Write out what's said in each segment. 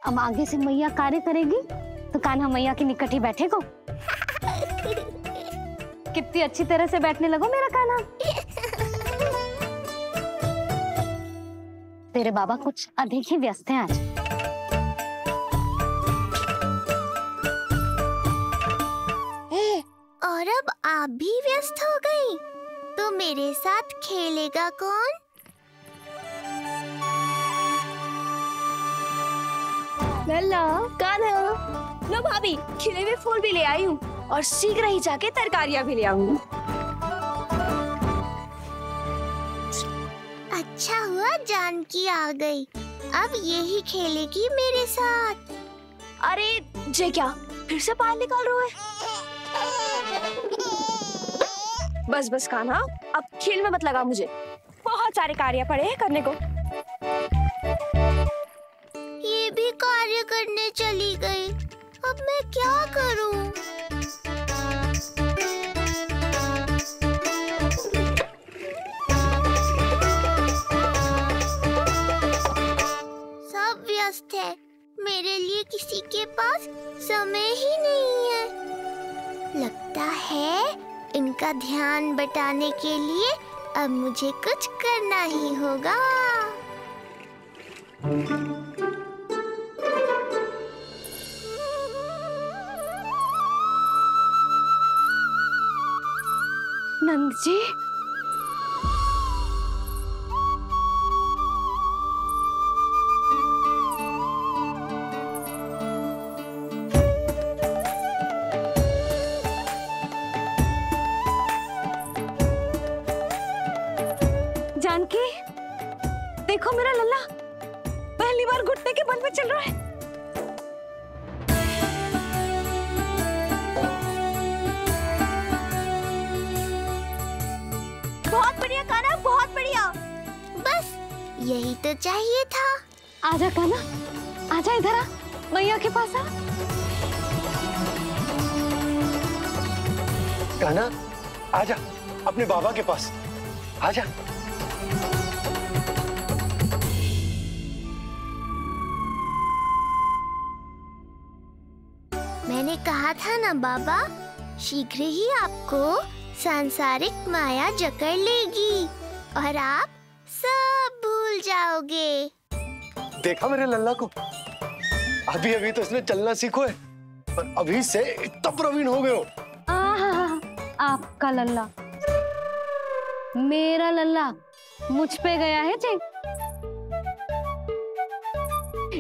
अब आगे से मैया कार्य करेगी तो कान्हा मैया के निकट ही बैठेगा। कितनी अच्छी तरह से बैठने लगो मेरा कान्हा। तेरे बाबा कुछ अधिक ही व्यस्त हैं आज। और अब आप भी व्यस्त हो गई, तो मेरे साथ खेलेगा कौन? लल्ला, कान्हा, लो भाभी, खिले हुए फूल भी ले आई हूँ और शीघ्र ही जाके तरकारियाँ भी ले आऊंगी। अच्छा हुआ जानकी आ गई, अब यही खेलेगी मेरे साथ। अरे जे क्या, फिर से पानी निकाल रहे हो? बस बस कान्हा, अब खेल में मत लगा मुझे, बहुत सारे कार्य पड़े हैं करने को। ये भी कार्य करने चली गई, अब मैं क्या करूं? सब व्यस्त है, मेरे लिए किसी के पास समय ही नहीं है। लगता है इनका ध्यान बटाने के लिए अब मुझे कुछ करना ही होगा। नंद जी, जानकी, देखो मेरा लल्ला पहली बार घुटने के बल में चल रहा है। बहुत बढ़िया कान्हा, बहुत बढ़िया। बस यही तो चाहिए था। आजा कान्हा, आजा इधर आ, मैया के पास आ। कान्हा, आजा अपने बाबा के पास, आजा। मैंने कहा था ना बाबा, शीघ्र ही आपको सांसारिक माया जकड़ लेगी और आप सब भूल जाओगे। देखा मेरे लल्ला को, अभी अभी तो इसने चलना सीखो है, पर अभी से इतना प्रवीण हो गए हो। आपका लल्ला, मेरा लल्ला मुझ पे गया है जी,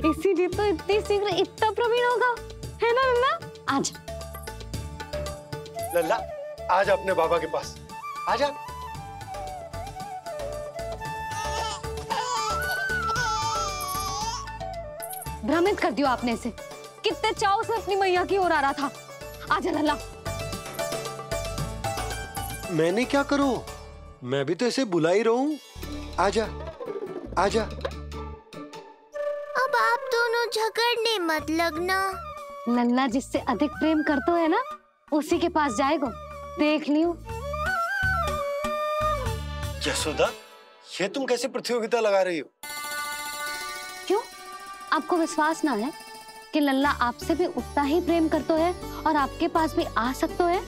इसीलिए तो इतनी शीघ्र इतना प्रवीण होगा, है ना लल्ला? आज लल्ला, आजा अपने बाबा के पास, आजा। भ्रमित कर दियो आपने इसे, कितने चाव से अपनी मैया की ओर आ रहा था। आजा लल्ला। मैंने क्या करूं, मैं भी तो इसे बुला ही रहा हूं। आजा, आजा। अब आप दोनों झगड़ने मत लगना। लल्ला जिससे अधिक प्रेम करते है ना, उसी के पास जाएगो, देख लियो। यशोदा, ये तुम कैसे प्रतियोगिता लगा रही हो? क्यों, आपको विश्वास ना है कि लल्ला आपसे भी उतना ही प्रेम करते है और आपके पास भी आ सकते है?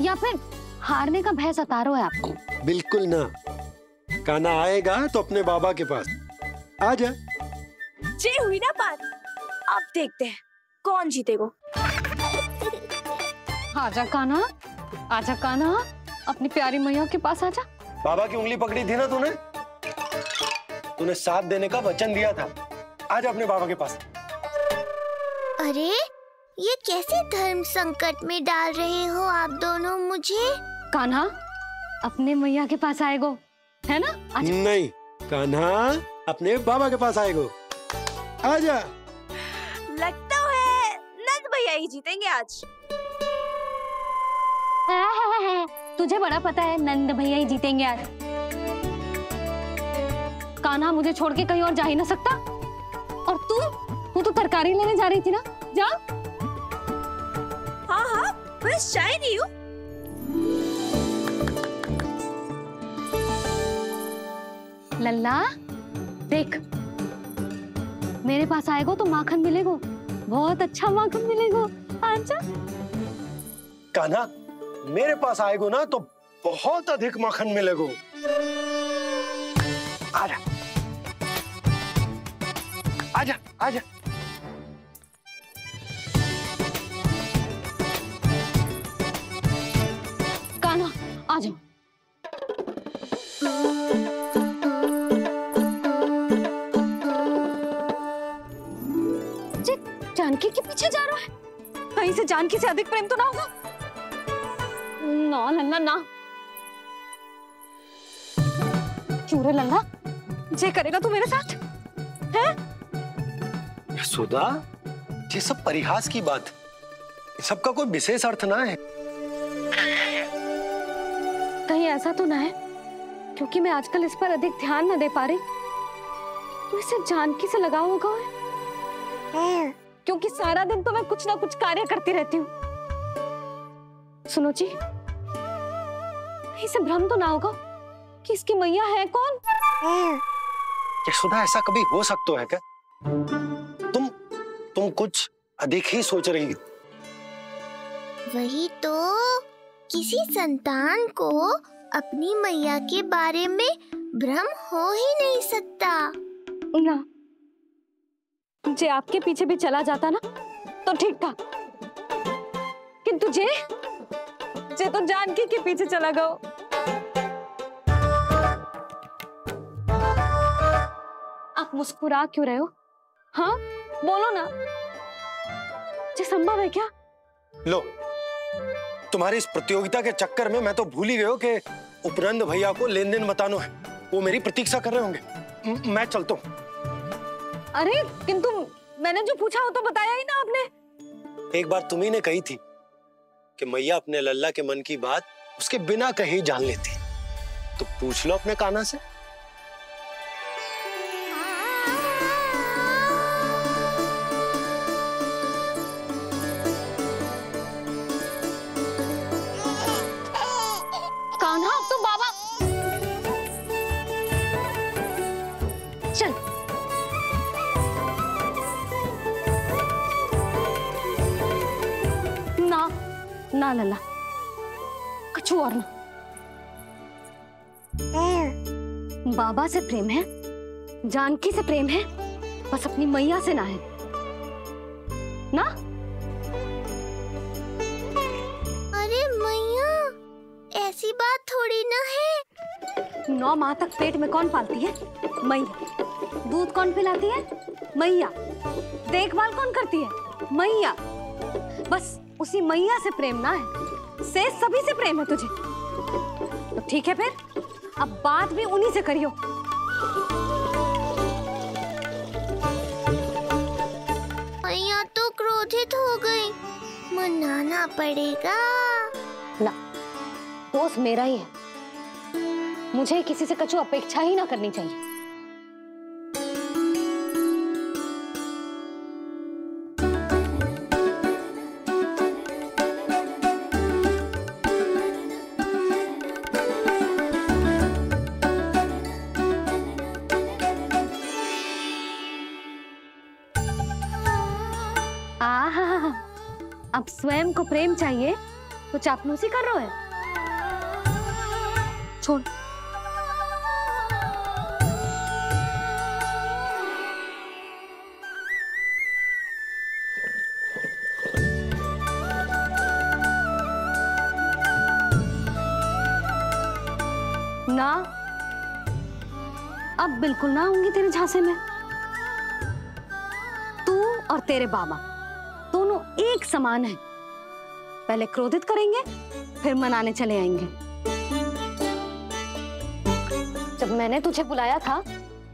या फिर हारने का भय सता रहा है आपको? बिल्कुल ना, कान्हा आएगा तो अपने बाबा के पास, आजा। जे हुई ना बात, अब देखते हैं कौन जीतेगा। आजा कान्हा, आजा कान्हा, अपनी प्यारी मैया के पास आजा। बाबा की उंगली पकड़ी थी ना तूने, तूने साथ देने का वचन दिया था। आजा अपने बाबा के पास। अरे ये कैसे धर्म संकट में डाल रहे हो आप दोनों मुझे? कान्हा अपने मैया के पास आएगो, है ना? आजा। नहीं, कान्हा अपने बाबा के पास आएगो, आजा। लगता है नंद भैया ही जीतेंगे आज। तुझे बड़ा पता है नंद भैया ही जीतेंगे आज। कान्हा मुझे छोड़ के कहीं और जा ही ना सकता। और तू तो तरकारी लेने जा रही थी ना, जा। हाँ हाँ, बस जा ही रही हूँ। लल्ला देख, मेरे पास आएगा तो माखन मिलेगा, बहुत अच्छा माखन मिलेगा। आजा। कान्हा, मेरे पास आएगा ना तो बहुत अधिक माखन मिलेगा। आजा आजा आजा। कान्हा आ जाओ। जानकी के पीछे जा रहा है, कहीं से जानकी से अधिक प्रेम तो ना होगा? ना लल्ला ना। क्यों रे लल्ला, जे करेगा तू मेरे साथ है? यशोदा, ये सब परिहास की बात, सबका कोई विशेष अर्थ ना है। कहीं ऐसा तो ना है क्योंकि मैं आजकल इस पर अधिक ध्यान न दे पा रही तो इसे जानकी से लगाव होगा है? क्योंकि सारा दिन तो मैं कुछ ना कुछ कार्य करती रहती हूँ। सुनो जी, इसे भ्रम तो ना होगा कि इसकी मैया है कौन? यशोदा, ऐसा कभी हो सकता है क्या? तुम कुछ अधिक ही सोच रही हो। वही तो, किसी संतान को अपनी मैया के बारे में भ्रम हो ही नहीं सकता ना। जे आपके पीछे भी चला जाता ना तो ठीक था, किंतु जे तो जानकी के पीछे चला गया। आप मुस्कुरा क्यों रहे हो? हाँ बोलो ना, ये संभव है क्या? लो, तुम्हारी इस प्रतियोगिता के चक्कर में मैं तो भूल ही गया कि उपनंद भैया को लेन देन बताना है। वो मेरी प्रतीक्षा कर रहे होंगे। मैं चलता हूँ। अरे किंतु मैंने जो पूछा वो तो बताया ही ना आपने। एक बार तुम्ही ने कही थी कि मैया अपने लल्ला के मन की बात उसके बिना कहीं जान लेती, तो पूछ लो अपने कान्हा से। कान्हा, अब तो बाबा चल। ना लल्ला, कछु और ना। बाबा से प्रेम है, जानकी से प्रेम है, बस अपनी मैया से ना है ना। अरे मैया, ऐसी बात थोड़ी ना है। 9 माह तक पेट में कौन पालती है? मैया। दूध कौन पिलाती है? मैया। देखभाल कौन करती है? मैया। बस उसी मैया से प्रेम ना है, से सभी से प्रेम है तुझे। तो ठीक है फिर, अब बात भी उन्हीं से करियो। मैया तो क्रोधित हो गई, मनाना पड़ेगा। ना, दोस्त मेरा ही है, मुझे किसी से कछु अपेक्षा ही ना करनी चाहिए। अब स्वयं को प्रेम चाहिए तो चापलूसी कर रहे हो? छोड़। ना, अब बिल्कुल ना आऊंगी तेरे झांसे में। तू और तेरे बाबा दोनों एक समान हैं। पहले क्रोधित करेंगे, फिर मनाने चले आएंगे। जब मैंने तुझे बुलाया था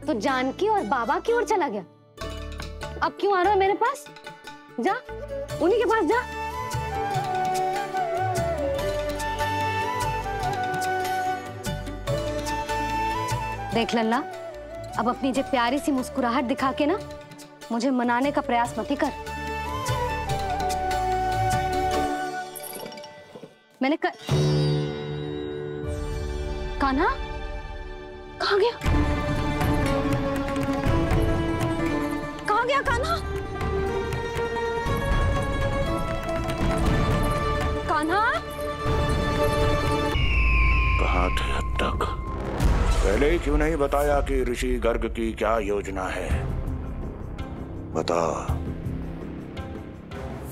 तो जानकी और बाबा की ओर चला गया। अब क्यों आ रहा है मेरे पास? जा, उन्हीं के पास जा। देख लल्ला, अब अपनी जो प्यारी सी मुस्कुराहट दिखा के ना मुझे मनाने का प्रयास मत ही कर। मैंने कान्हा कहाँ गया? गया कान्हा? कान्हा? कहाँ थे अब तक? पहले ही क्यों नहीं बताया कि ऋषि गर्ग की क्या योजना है? बताओ,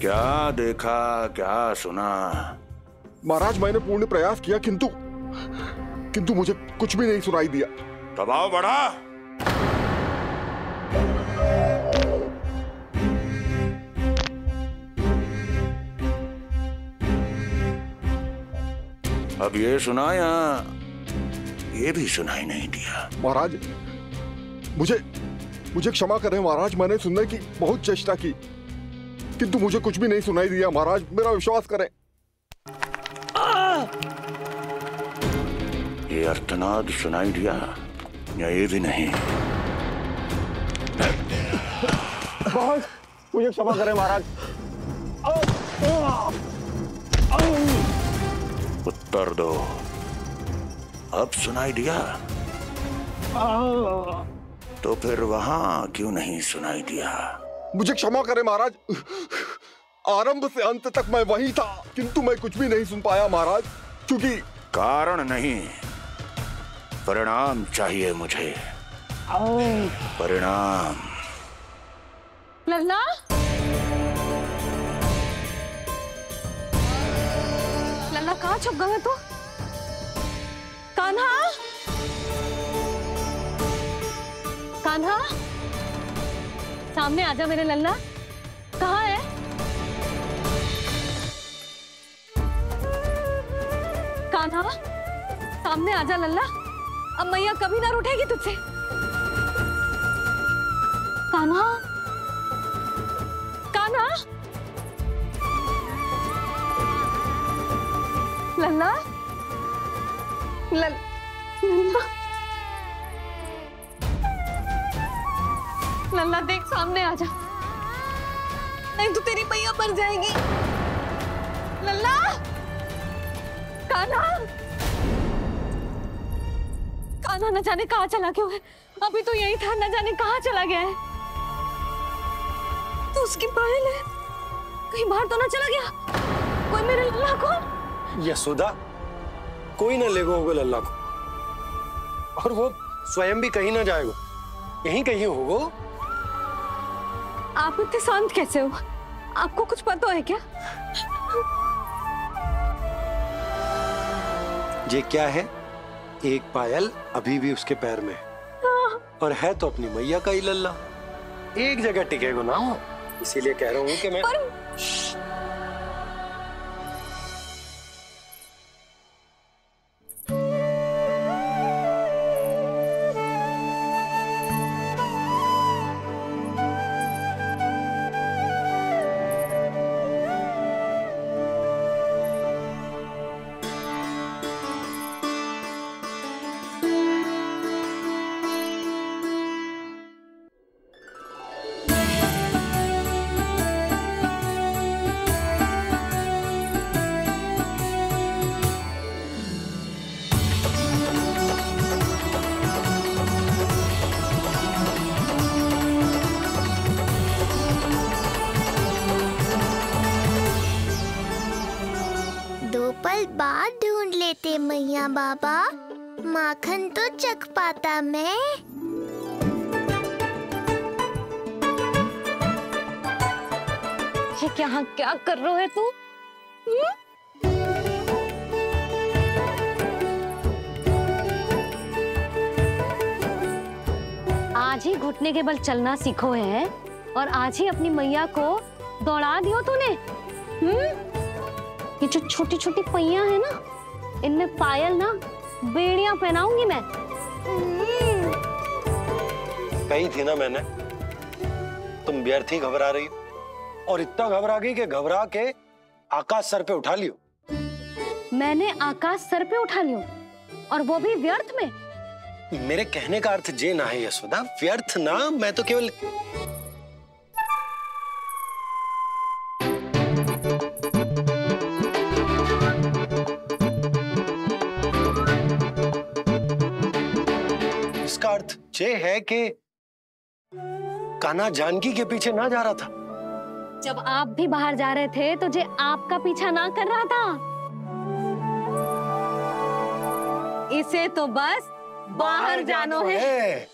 क्या देखा, क्या सुना? महाराज मैंने पूर्ण प्रयास किया किंतु मुझे कुछ भी नहीं सुनाई दिया। दबाव बढ़ा। अब ये सुना या ये भी सुनाई नहीं दिया? महाराज मुझे क्षमा करें महाराज, मैंने सुनने की बहुत चेष्टा की किंतु मुझे कुछ भी नहीं सुनाई दिया। महाराज मेरा विश्वास करें। ये अर्थनाद सुनाई दिया या ये भी नहीं? महाराज मुझे क्षमा करें महाराज। उत्तर दो, अब सुनाई दिया? तो फिर वहां क्यों नहीं सुनाई दिया? मुझे क्षमा करें महाराज, आरंभ से अंत तक मैं वहीं था किंतु मैं कुछ भी नहीं सुन पाया महाराज, क्योंकि कारण नहीं, परिणाम चाहिए मुझे। परिणाम। लल्ला? लल्ला कहाँ छुप गया तू? कान्हा? कान्हा? सामने आजा मेरे लल्ला। कहाँ है? कान्हा? सामने आजा लल्ला। अब मैया कभी ना रूठेगी तुझसे। कान्हा? कान्हा? लल्ला? लल्ला? लल्ला देख सामने आ जा, नहीं तो तेरी मैया मर जाएगी। लल्ला? कान्हा? कान्हा न जाने कहाँ चला गया है, अभी तो यही था, न जाने कहाँ चला गया है। तो उसकी पायल है, कहीं बाहर तो ना चला गया? कोई मेरे लल्ला को? यशोदा, कोई ना लेगा होगा लल्ला को, और वो स्वयं भी कहीं ना जाएगा, यहीं कहीं होगा। आप इतने शांत कैसे हो? आपको कुछ पता है क्या? ये क्या है? एक पायल अभी भी उसके पैर में है, और है तो अपनी मैया का ही लल्ला, एक जगह टिकेगा ना हो, इसीलिए कह रहा हूँ कि मैं बाद ढूंढ लेते मैया बाबा, माखन तो चख पाता मैं। ये क्या कर रहे है तू? आज ही घुटने के बल चलना सीखो है और आज ही अपनी मैया को दौड़ा दियो तूने। ये जो छोटी छोटी पहियां है ना, इनमें पायल ना बेड़ियां पहनाऊंगी मैं। कही थी ना मैंने, तुम व्यर्थ ही घबरा रही हो, और इतना घबरा गई कि घबरा के आकाश सर पे उठा लियो। मैंने आकाश सर पे उठा लियो, और वो भी व्यर्थ में? मेरे कहने का अर्थ जे ना है यशोदा, व्यर्थ ना, मैं तो केवल इसका अर्थ ये है कि कान्हा जानकी के पीछे ना जा रहा था। जब आप भी बाहर जा रहे थे तो जे आपका पीछा ना कर रहा था। इसे तो बस बाहर जानो है।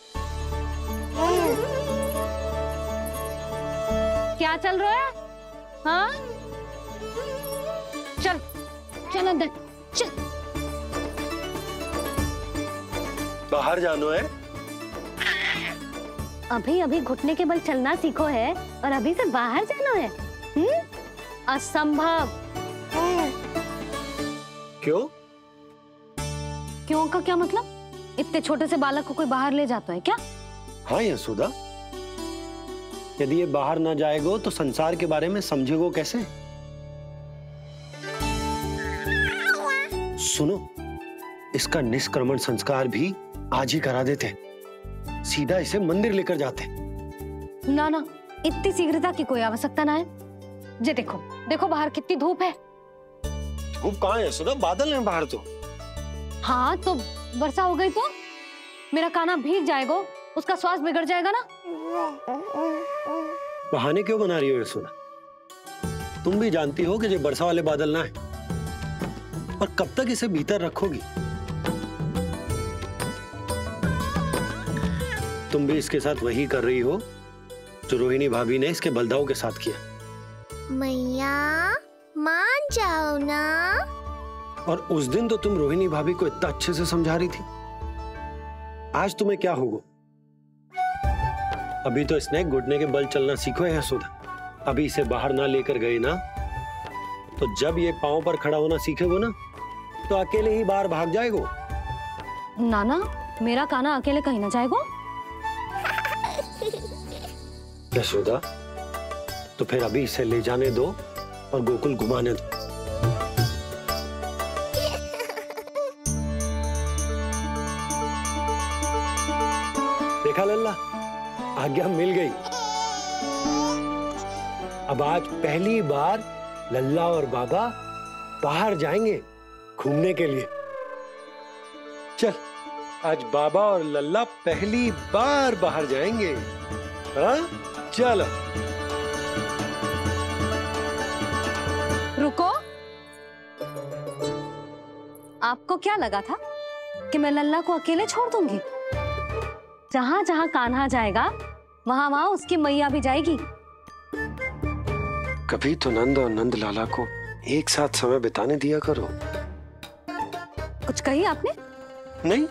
क्या चल रहा है? हाँ, चल चल अंदर चल। बाहर जानो है। अभी अभी घुटने के बल चलना सीखो है और अभी से बाहर जाना है? असंभव। क्यों? क्यों का क्या मतलब? इतने छोटे से बालक को कोई बाहर ले जाता है क्या? हाँ यशोदा, यदि ये बाहर ना जाएगो तो संसार के बारे में समझेगो कैसे? सुनो, इसका निष्क्रमण संस्कार भी आज ही करा देते, सीधा इसे मंदिर लेकर जाते। ना ना, इतनी शीघ्रता की कोई आवश्यकता ना है। जे देखो देखो बाहर कितनी धूप है। धूप कहाँ है यशोदा? बादल है बाहर तो। हाँ तो वर्षा हो गई तो मेरा कान्हा भीग जाएगा, उसका स्वास्थ्य बिगड़ जाएगा ना। बहाने क्यों बना रही हो यशोदा? तुम भी जानती हो कि ये वर्षा वाले बादल ना है, और कब तक इसे भीतर रखोगी? तुम भी इसके साथ वही कर रही हो जो रोहिणी भाभी ने इसके बलदाऊ के साथ किया। मैया मान जाओ ना। और उस दिन तो तुम रोहिणी भाभी को इतना अच्छे से समझा रही थी, आज तुम्हें क्या होगा? अभी तो इसने घुटने के बल चलना सीखो है यशोदा। अभी इसे बाहर ना लेकर गए ना, तो जब ये पांव पर खड़ा होना सीखेगो ना, तो अकेले ही बाहर भाग जाएगो। नाना, मेरा कान्हा अकेले कहीं ना जाएगा। यशोदा, तो फिर अभी इसे ले जाने दो और गोकुल घुमाने दो। देखा लल्ला, आज्ञा मिल गई। अब आज पहली बार लल्ला और बाबा बाहर जाएंगे घूमने के लिए। चल, आज बाबा और लल्ला पहली बार बाहर जाएंगे। हाँ, चलो। रुको, आपको क्या लगा था कि मैं लल्ला को अकेले छोड़ दूंगी? जहां जहां कान्हा जाएगा वहां वहां उसकी मैया भी जाएगी। कभी तो नंद और नंद लाला को एक साथ समय बिताने दिया करो। कुछ कही आपने? नहीं।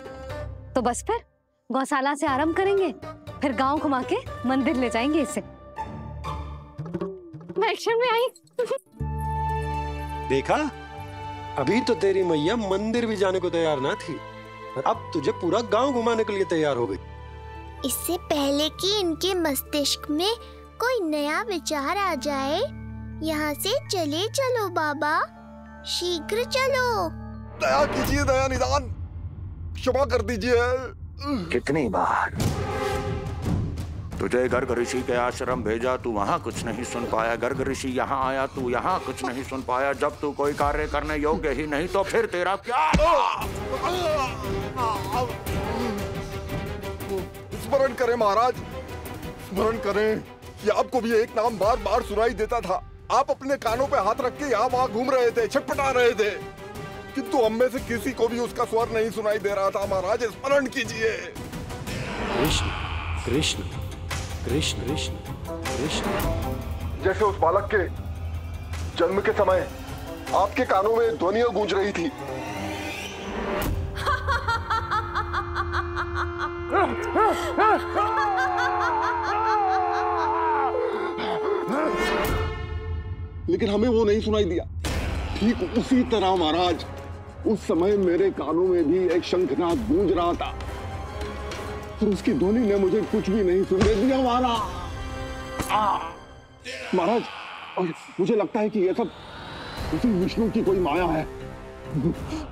तो बस फिर गौशाला से आरंभ करेंगे, फिर गांव घुमा के मंदिर ले जाएंगे इसे। मैं एक्शन में आई। देखा, अभी तो तेरी मैया मंदिर भी जाने को तैयार ना थी, अब तुझे पूरा गांव घुमाने के लिए तैयार हो गई। इससे पहले कि इनके मस्तिष्क में कोई नया विचार आ जाए, यहाँ से चले चलो बाबा, शीघ्र चलो। दया कीजिए, दया निदान, क्षमा कर दीजिए। कितनी बार तुझे गर्ग ऋषि के आश्रम भेजा, तू वहाँ कुछ नहीं सुन पाया। गर्ग ऋषि यहाँ आया, तू यहाँ कुछ नहीं सुन पाया। जब तू कोई कार्य करने योग्य ही नहीं तो फिर तेरा क्या? स्मरण करें महाराज, स्मरण करें कि आपको भी एक नाम बार बार सुनाई देता था। आप अपने कानों पे हाथ रख के यहाँ वहाँ घूम रहे थे, छटपटा रहे थे, किंतु हम में से किसी को भी उसका स्वर नहीं सुनाई दे रहा था। महाराज, स्मरण कीजिए। कृष्ण कृष्ण कृष्ण कृष्ण कृष्ण। जैसे उस बालक के जन्म के समय आपके कानों में ध्वनियां गूंज रही थी। लेकिन हमें वो नहीं सुनाई दिया। ठीक उसी तरह महाराज, उस समय मेरे कानों में भी एक शंखनाद गूंज रहा था, और उसकी ध्वनि ने मुझे कुछ भी नहीं सुनने दिया। महाराज, और मुझे लगता है कि ये सब उसी विष्णु की कोई माया है,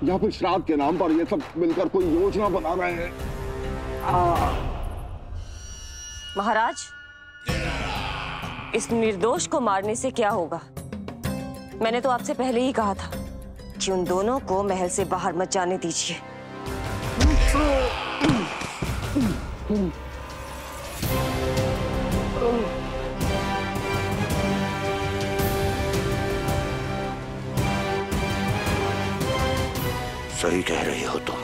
या फिर श्राद्ध के नाम पर ये सब मिलकर कोई योजना बना रहे हैं। महाराज, इस निर्दोष को मारने से क्या होगा? मैंने तो आपसे पहले ही कहा था कि उन दोनों को महल से बाहर मत जाने दीजिए। तुम। सही कह रही हो तुम।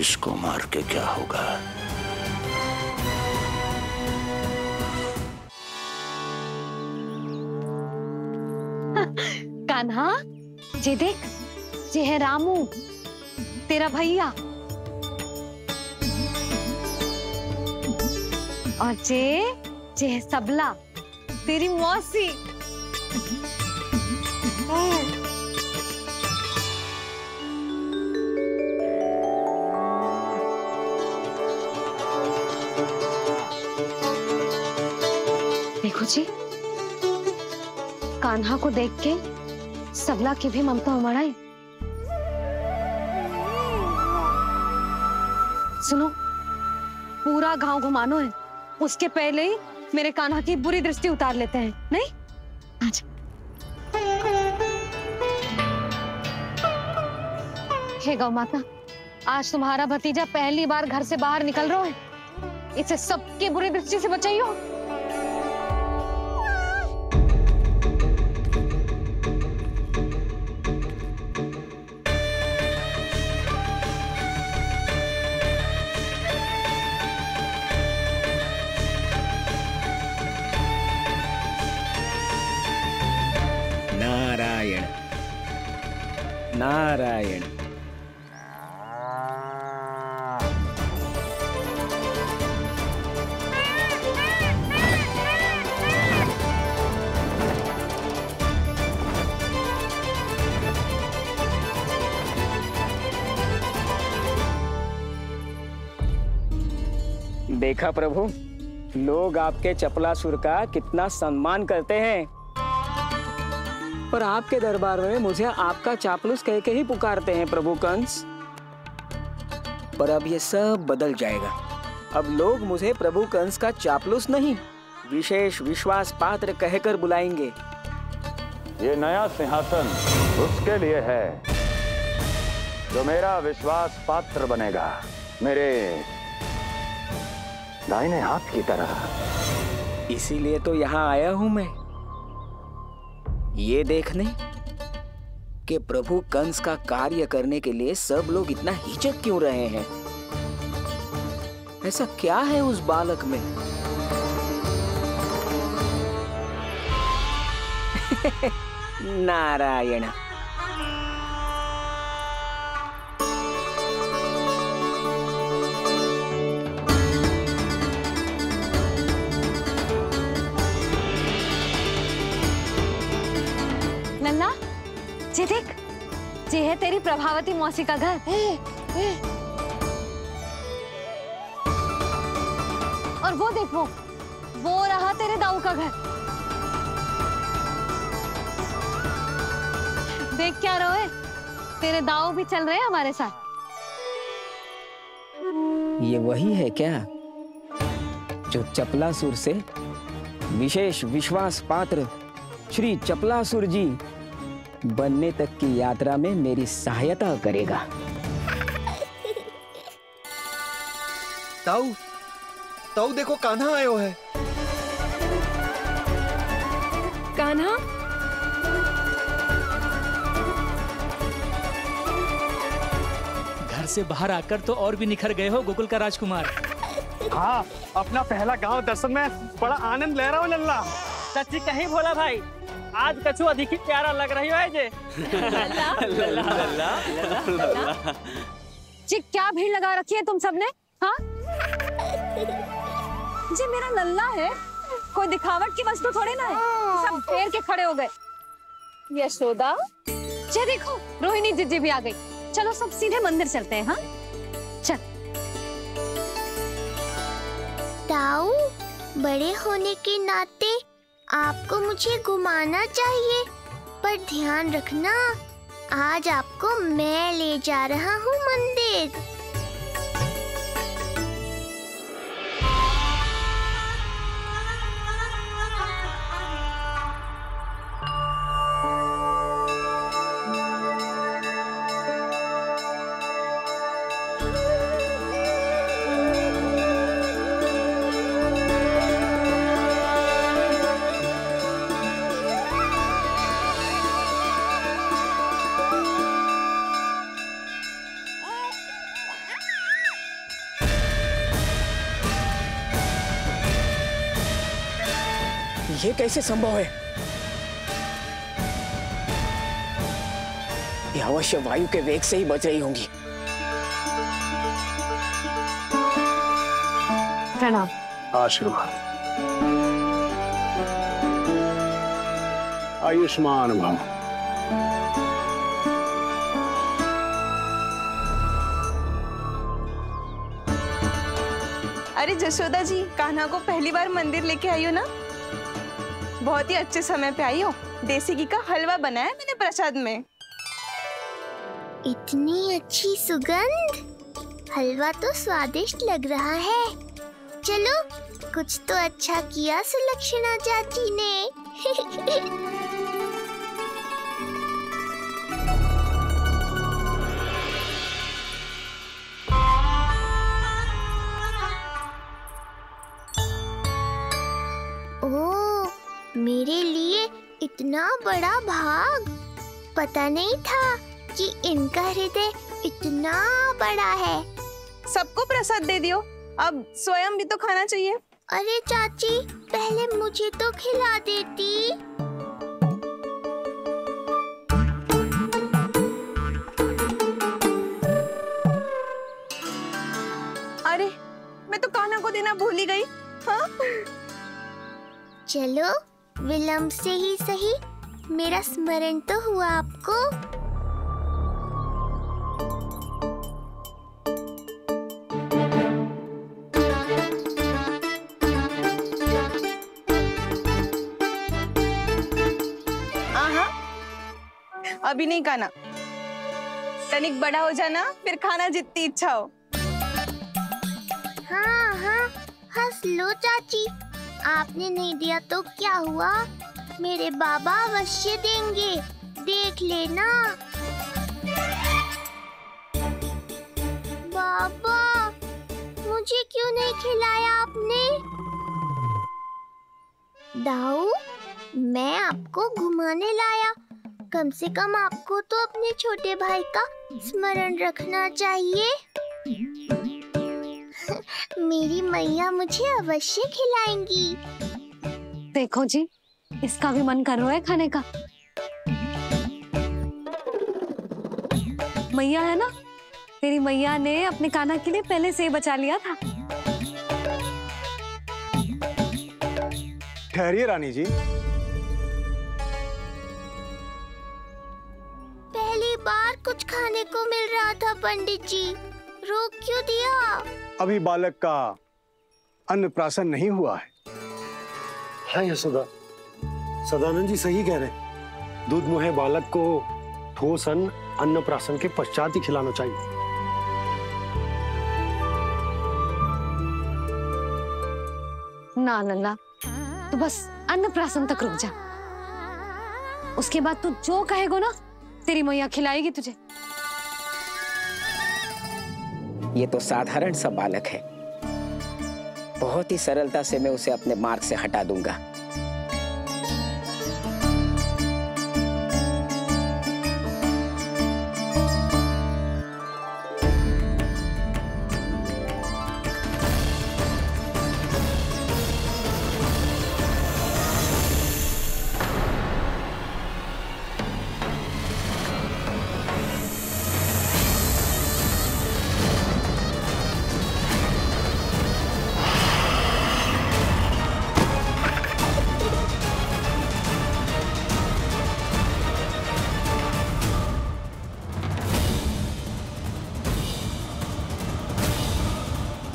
इसको मार के क्या होगा? कान्हा, जे देख, जे है रामू, तेरा भैया। और जे है सबला, तेरी मौसी। देखो जी, कान्हा को देख के सबला की भी ममता उमड़ आई। सुनो, पूरा गांव घुमानो है, उसके पहले ही मेरे कान्हा की बुरी दृष्टि उतार लेते हैं, नहीं? अच्छा। हे गौ माता, आज तुम्हारा भतीजा पहली बार घर से बाहर निकल रहा है, इसे सबकी बुरी दृष्टि से बचाइयो। नारायण नारायण। देखा प्रभु, लोग आपके चपलासुर का कितना सम्मान करते हैं, पर आपके दरबार में मुझे आपका चापलूस कह के ही पुकारते हैं प्रभु कंस। पर अब ये सब बदल जाएगा। अब लोग मुझे प्रभु कंस का चापलूस नहीं, विशेष विश्वास पात्र कहकर बुलाएंगे। ये नया सिंहासन उसके लिए है जो मेरा विश्वास पात्र बनेगा, मेरे दाहिने हाथ की तरह। इसीलिए तो यहाँ आया हूं मैं, ये देखने कि प्रभु कंस का कार्य करने के लिए सब लोग इतना हिचक क्यों रहे हैं। ऐसा क्या है उस बालक में? नारायण। नन्ना, जे देख, जे है तेरी प्रभावती मौसी का घर। और वो देखो, वो रहा तेरे दाऊ का घर। देख क्या रहे, तेरे दाऊ भी चल रहे हैं हमारे साथ। ये वही है क्या जो चपलासुर से विशेष विश्वास पात्र श्री चपलासुर जी बनने तक की यात्रा में मेरी सहायता करेगा? ताऊ, ताऊ देखो, कान्हा आयो है। कान्हा, घर से बाहर आकर तो और भी निखर गए हो गोकुल का राजकुमार। हाँ, अपना पहला गांव दर्शन में बड़ा आनंद ले रहा हूँ लल्ला। सच्ची कहीं भोला भाई, आज कछु अधिक ही प्यारा लग रही है जे। जी क्या भीड़ लगा रखी है तुम सबने? हाँ, जी मेरा लल्ला है, कोई दिखावट की वस्तु थोड़ी ना है। सब फेर के खड़े हो गए। यशोदा, जी देखो, रोहिणी जीजी भी आ गई। चलो सब सीधे मंदिर चलते हैं। हाँ चल। ताऊ, बड़े होने के नाते आपको मुझे घुमाना चाहिए, पर ध्यान रखना, आज आपको मैं ले जा रहा हूँ मंदिर। ये कैसे संभव है? ये अवश्य वायु के वेग से ही बच रही होंगी। प्रणाम। आशीर्वाद। आयुष्मान भव। अरे जशोदा जी, कान्हा को पहली बार मंदिर लेके आई हो ना? बहुत ही अच्छे समय पे आई हो। देसी घी का हलवा बनाया मैंने प्रसाद में। इतनी अच्छी सुगंध, हलवा तो स्वादिष्ट लग रहा है। चलो, कुछ तो अच्छा किया सुलक्षणा चाची ने। ओह, मेरे लिए इतना बड़ा भाग। पता नहीं था कि इनका हृदय इतना बड़ा है। सबको प्रसाद दे दियो, अब स्वयं भी तो खाना चाहिए। अरे चाची, पहले मुझे तो खिला देती। अरे, मैं तो कान्हा को देना भूल ही गई। हाँ? चलो, विलंब से ही सही, मेरा स्मरण तो हुआ आपको। अभी नहीं खाना, तनिक बड़ा हो जाना, फिर खाना जितनी इच्छा हो। हाँ हाँ, हंस लो चाची। आपने नहीं दिया तो क्या हुआ, मेरे बाबा अवश्य देंगे, देख लेना। बाबा, मुझे क्यों नहीं खिलाया आपने? दाऊ, मैं आपको घुमाने लाया। कम से कम आपको तो अपने छोटे भाई का स्मरण रखना चाहिए। मेरी मैया मुझे अवश्य खिलाएंगी। देखो जी, इसका भी मन कर रहा है खाने का। मैया है ना, तेरी मैया ने अपने कान्हा के लिए पहले से ही बचा लिया था। ठहरिए रानी जी। पहली बार कुछ खाने को मिल रहा था पंडित जी, रोक क्यों दिया? अभी बालक का अन्नप्राशन नहीं हुआ है। हाँ यशोदा, सदानंद जी सही कह रहे। दूध मुहे बालक को ठोस अन्नप्राशन के पश्चात ही खिलाना चाहिए। ना लल्ला, तू बस अन्नप्राशन तक रुक जा। उसके बाद तू जो कहेगो ना, तेरी मैया खिलाएगी तुझे। ये तो साधारण सा बालक है, बहुत ही सरलता से मैं उसे अपने मार्ग से हटा दूंगा।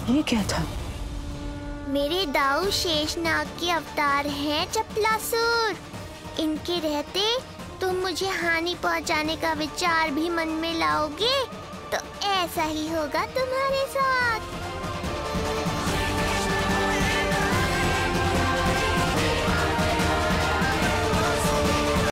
ये क्या था? मेरे दाऊ शेषनाग के अवतार हैं चपलासुर। इनके रहते तुम मुझे हानि पहुंचाने का विचार भी मन में लाओगे तो ऐसा ही होगा तुम्हारे साथ।